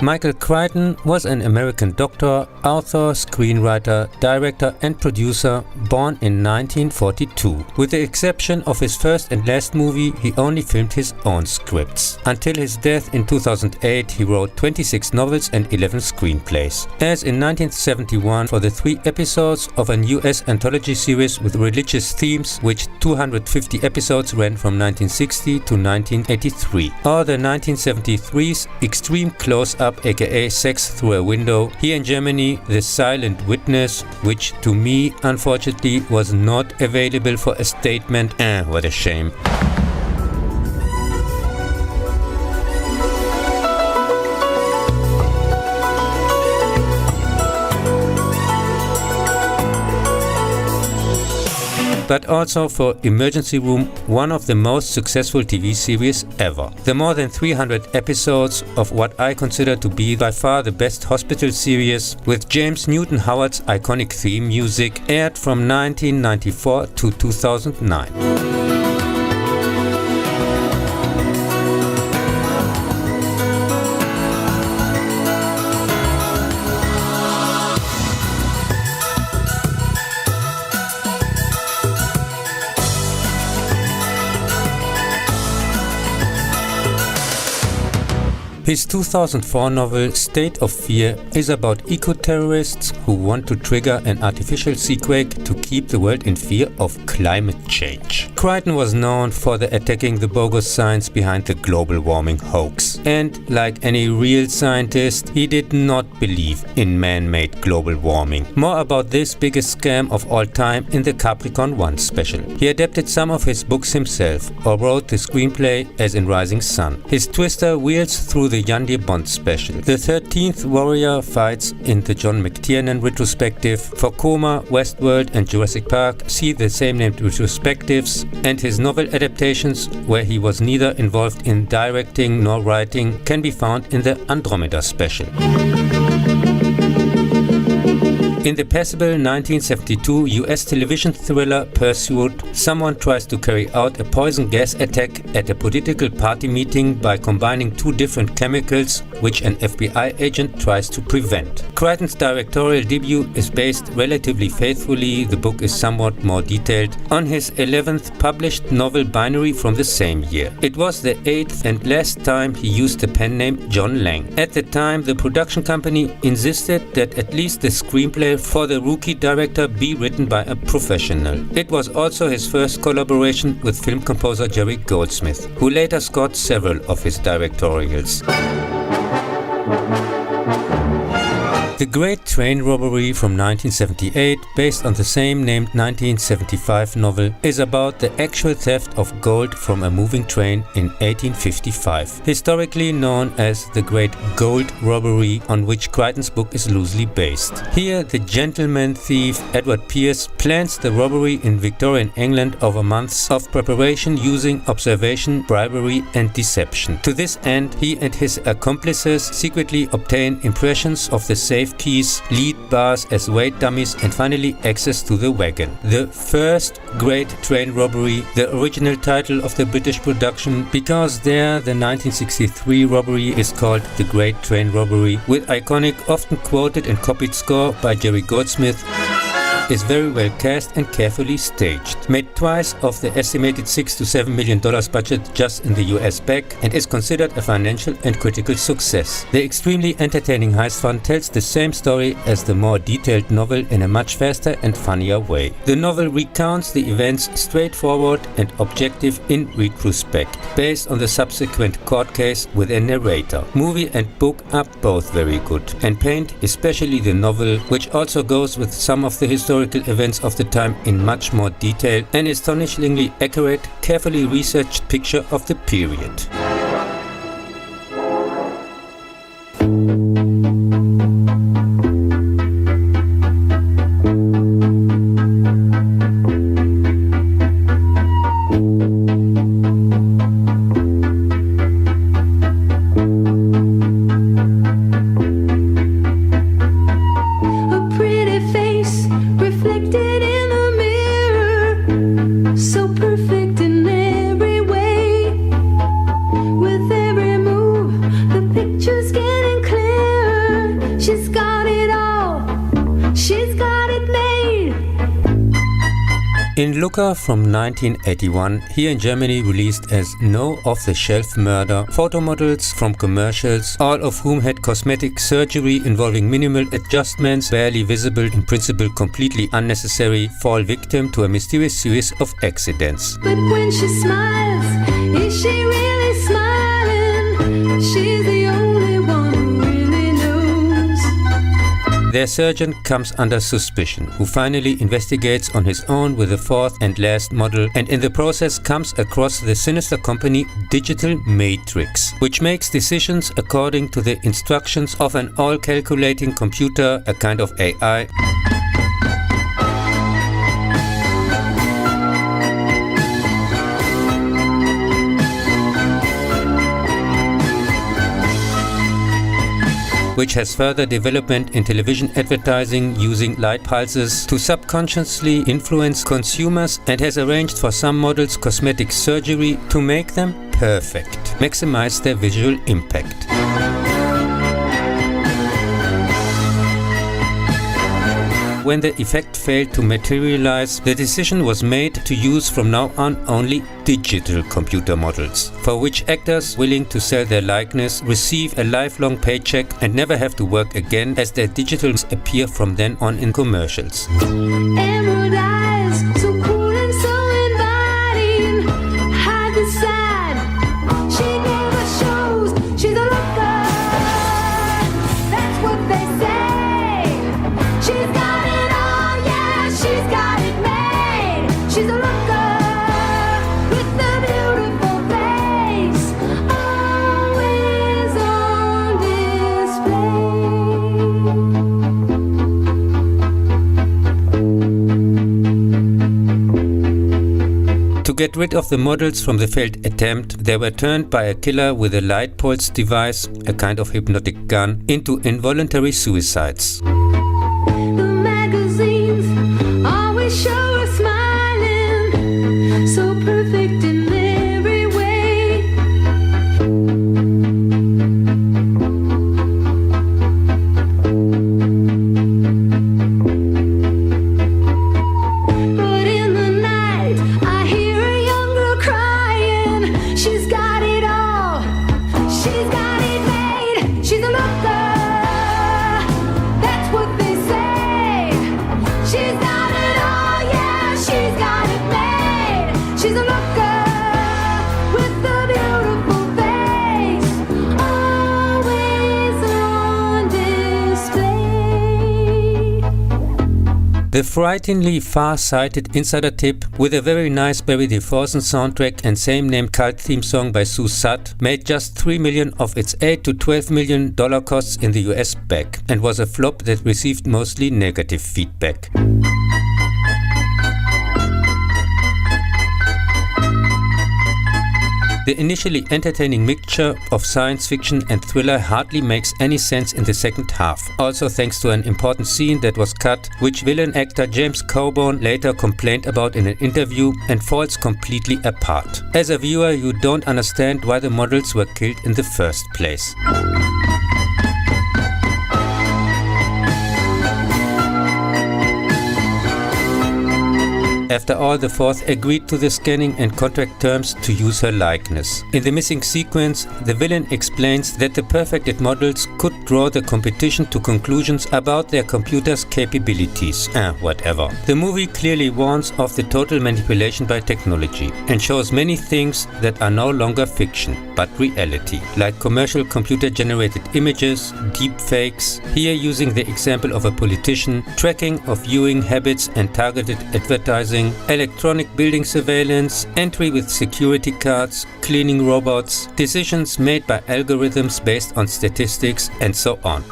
Michael Crichton was an American doctor, author, screenwriter, director and producer born in 1942. With the exception of his first and last movie, he only filmed his own scripts. Until his death in 2008, he wrote 26 novels and 11 screenplays. As in 1971 for the 3 episodes of an US anthology series with religious themes, which 250 episodes ran from 1960 to 1983. Or the 1973's Extreme Close-Up aka Sex Through a Window, here in Germany The Silent Witness, which to me unfortunately was not available for a statement. What a shame. But also for Emergency Room, one of the most successful TV series ever. The more than 300 episodes of what I consider to be by far the best hospital series, with James Newton Howard's iconic theme music, aired from 1994 to 2009. His 2004 novel State of Fear is about eco-terrorists who want to trigger an artificial seaquake to keep the world in fear of climate change. Crichton was known for attacking the bogus science behind the global warming hoax. And like any real scientist, he did not believe in man-made global warming. More about this biggest scam of all time in the Capricorn 1 special. He adapted some of his books himself or wrote the screenplay as in Rising Sun. His twister wheels through the Yandhi Bond special. The 13th Warrior fights in the John McTiernan retrospective. For Coma, Westworld and Jurassic Park, see the same named retrospectives, and his novel adaptations, where he was neither involved in directing nor writing, can be found in the Andromeda special. In the passable 1972 US television thriller Pursuit, someone tries to carry out a poison gas attack at a political party meeting by combining 2 different chemicals, which an FBI agent tries to prevent. Crichton's directorial debut is based relatively faithfully, the book is somewhat more detailed, on his 11th published novel Binary from the same year. It was the 8th and last time he used the pen name John Lang. At the time, the production company insisted that at least the screenplay for the rookie director be written by a professional. It was also his first collaboration with film composer Jerry Goldsmith, who later scored several of his directorials. The Great Train Robbery from 1978, based on the same named 1975 novel, is about the actual theft of gold from a moving train in 1855, historically known as the Great Gold Robbery, on which Crichton's book is loosely based. Here, the gentleman thief Edward Pierce plans the robbery in Victorian England over months of preparation using observation, bribery and deception. To this end, he and his accomplices secretly obtain impressions of the safe keys, lead bars as weight dummies and finally access to the wagon. The First Great Train Robbery, the original title of the British production, because there the 1963 robbery is called The Great Train Robbery, with iconic, often quoted and copied score by Jerry Goldsmith, is very well cast and carefully staged. Made twice of the estimated $6 to $7 million budget just in the US back, and is considered a financial and critical success. The extremely entertaining heist fun tells the same story as the more detailed novel in a much faster and funnier way. The novel recounts the events straightforward and objective in retrospect, based on the subsequent court case with a narrator. Movie and book are both very good, and paint especially the novel, which also goes with some of the historical events of the time in much more detail, an astonishingly accurate, carefully researched picture of the period. So perfect in every way. In Looker from 1981, here in Germany released as No Off-the-Shelf Murder, photo models from commercials, all of whom had cosmetic surgery involving minimal adjustments, barely visible, in principle completely unnecessary, fall victim to a mysterious series of accidents. But when she smiles, is she really smiling? She's the only one who really knows. Their surgeon comes under suspicion, who finally investigates on his own with the fourth and last model, and in the process comes across the sinister company Digital Matrix, which makes decisions according to the instructions of an all-calculating computer, a kind of AI. Which has further development in television advertising using light pulses to subconsciously influence consumers, and has arranged for some models cosmetic surgery to make them perfect, maximize their visual impact. When the effect failed to materialize, the decision was made to use from now on only digital computer models, for which actors willing to sell their likeness receive a lifelong paycheck and never have to work again, as their digitals appear from then on in commercials. Emerald eyes, so cool and so inviting. Hide the side, she never shows. She's a looker, that's what they say. She's got it all, yeah, she's got it made. She's a looker with the beautiful face, always on display. To get rid of the models from the failed attempt, they were turned by a killer with a light pulse device, a kind of hypnotic gun, into involuntary suicides. The magazines always show her smiling, so perfect in every way. But in the night, I hear a young girl crying. She's got it all, she's got it made. She's a looker, that's what they say. She's got it all, yeah, she's got it made. She's a looker with the beautiful face, always on display. The frighteningly far-sighted insider tip, with a very nice Barry DeForson soundtrack and same-named cult theme song by Sue Sutt, made just $3 million of its $8 to $12 million costs in the US back, and was a flop that received mostly negative feedback. The initially entertaining mixture of science fiction and thriller hardly makes any sense in the second half, also thanks to an important scene that was cut, which villain actor James Coburn later complained about in an interview, and falls completely apart. As a viewer, you don't understand why the models were killed in the first place. After all, the fourth agreed to the scanning and contract terms to use her likeness. In the missing sequence, the villain explains that the perfected models could draw the competition to conclusions about their computer's capabilities. Whatever. The movie clearly warns of the total manipulation by technology, and shows many things that are no longer fiction, but reality, like commercial computer-generated images, deepfakes, here using the example of a politician, tracking of viewing habits and targeted advertising, electronic building surveillance, entry with security cards, cleaning robots, decisions made by algorithms based on statistics, and so on.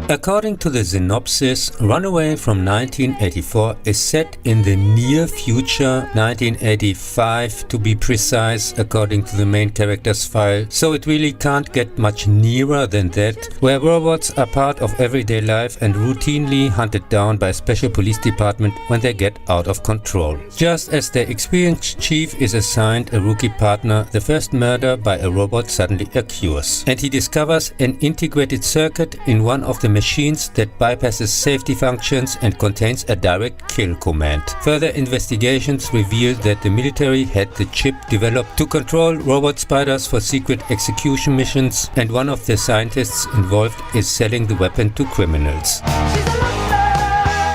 According to the synopsis, Runaway from 1984 is set in the near future, 1985 to be precise, according to the main character's file, so it really can't get much nearer than that, where robots are part of everyday life and routinely hunted down by a special police department when they get out of control. Just as their experienced chief is assigned a rookie partner, the first murder by a robot suddenly occurs, and he discovers an integrated circuit in one of the machines that bypasses safety functions and contains a direct kill command. Further investigations reveal that the military had the chip developed to control robot spiders for secret execution missions, and one of the scientists involved is selling the weapon to criminals.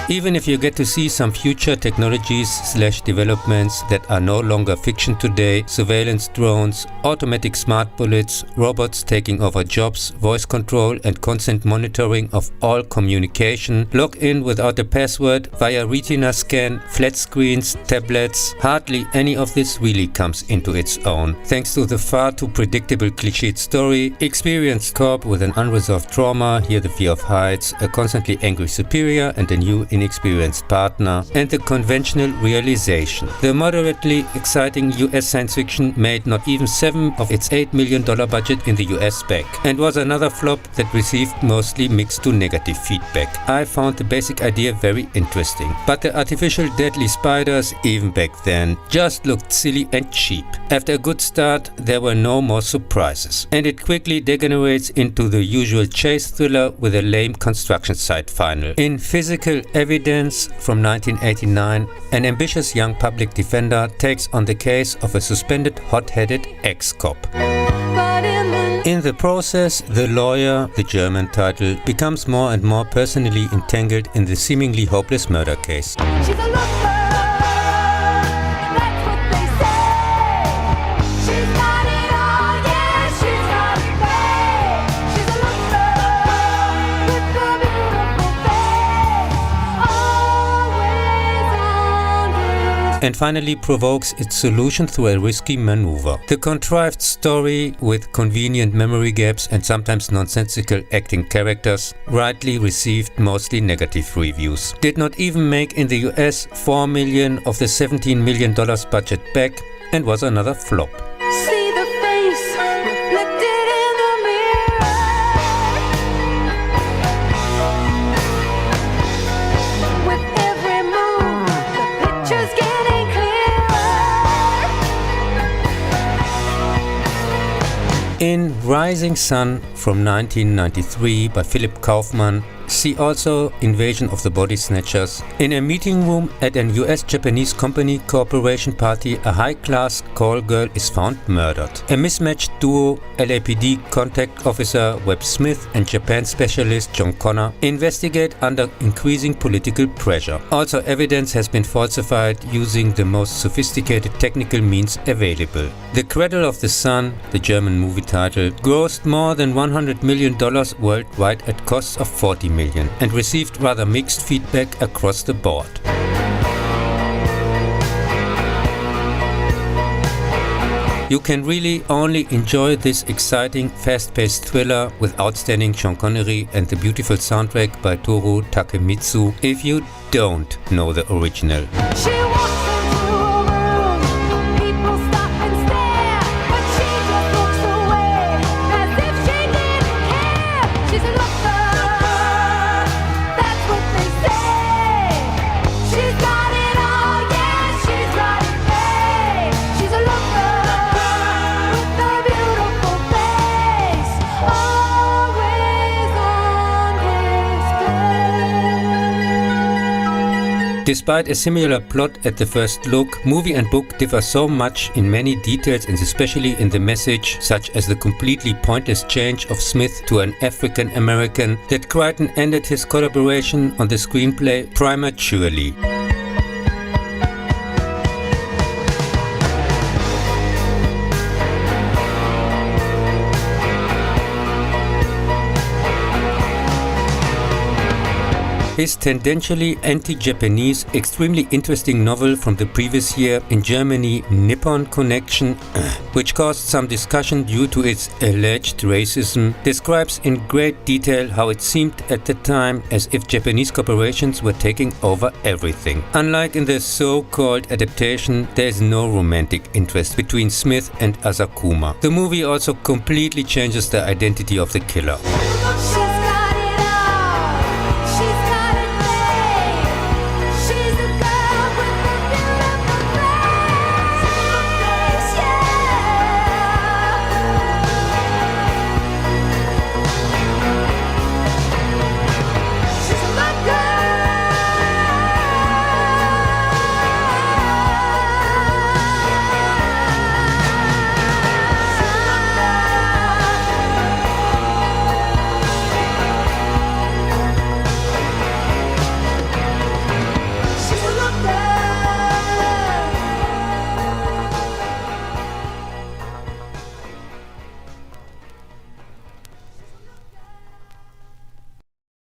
Even if you get to see some future technologies/developments that are no longer fiction today, surveillance drones, automatic smart bullets, robots taking over jobs, voice control and constant monitoring of all communication, log in without a password, via retina scan, flat screens, tablets, hardly any of this really comes into its own. Thanks to the far too predictable cliched story, experienced corp with an unresolved trauma, here the fear of heights, a constantly angry superior and a new inexperienced partner, and the conventional realization. The moderately exciting US science fiction made not even 7 of its $8 million budget in the US back, and was another flop that received mostly mixed to negative feedback. I found the basic idea very interesting, but the artificial deadly spiders, even back then, just looked silly and cheap. After a good start, there were no more surprises, and it quickly degenerates into the usual chase thriller with a lame construction site final. In Physical Evidence from 1989, an ambitious young public defender takes on the case of a suspended hot-headed ex-cop. In the process, the lawyer, the German title, becomes more and more personally entangled in the seemingly hopeless murder case. She's a looker, that's what they say. She's got it all, yeah, she's got it made. She's a looker with a beautiful face, always on And finally provokes its solution through a risky maneuver. The contrived story, with convenient memory gaps and sometimes nonsensical acting characters, rightly received mostly negative reviews. Did not even make in the US $4 million of the $17 million budget back, and was another flop. See the face reflected in the mirror. With every move, the picture's getting clearer. In Rising Sun from 1993 by Philip Kaufman, see also Invasion of the Body Snatchers. In a meeting room at an US-Japanese company corporation party, a high-class call girl is found murdered. A mismatched duo, LAPD contact officer Webb Smith and Japan specialist John Connor, investigate under increasing political pressure. Also, evidence has been falsified using the most sophisticated technical means available. The Cradle of the Sun, the German movie title, grossed more than $100 million worldwide at costs of $40 million, and received rather mixed feedback across the board. You can really only enjoy this exciting, fast-paced thriller with outstanding Sean Connery and the beautiful soundtrack by Toru Takemitsu if you don't know the original. She walks into a room, people stop and stare, but she just looks away as if she didn't care. She's a looker, that's what they say. She's got it all, yeah, she's got it made. She's a looker with a beautiful face, always on display. Despite a similar plot at the first look, movie and book differ so much in many details, and especially in the message, such as the completely pointless change of Smith to an African American, that Crichton ended his collaboration on the screenplay prematurely. his tendentially anti-Japanese, extremely interesting novel from the previous year in Germany, Nippon Connection, which caused some discussion due to its alleged racism, describes in great detail how it seemed at the time as if Japanese corporations were taking over everything. Unlike in the so-called adaptation, there is no romantic interest between Smith and Asakuma. The movie also completely changes the identity of the killer.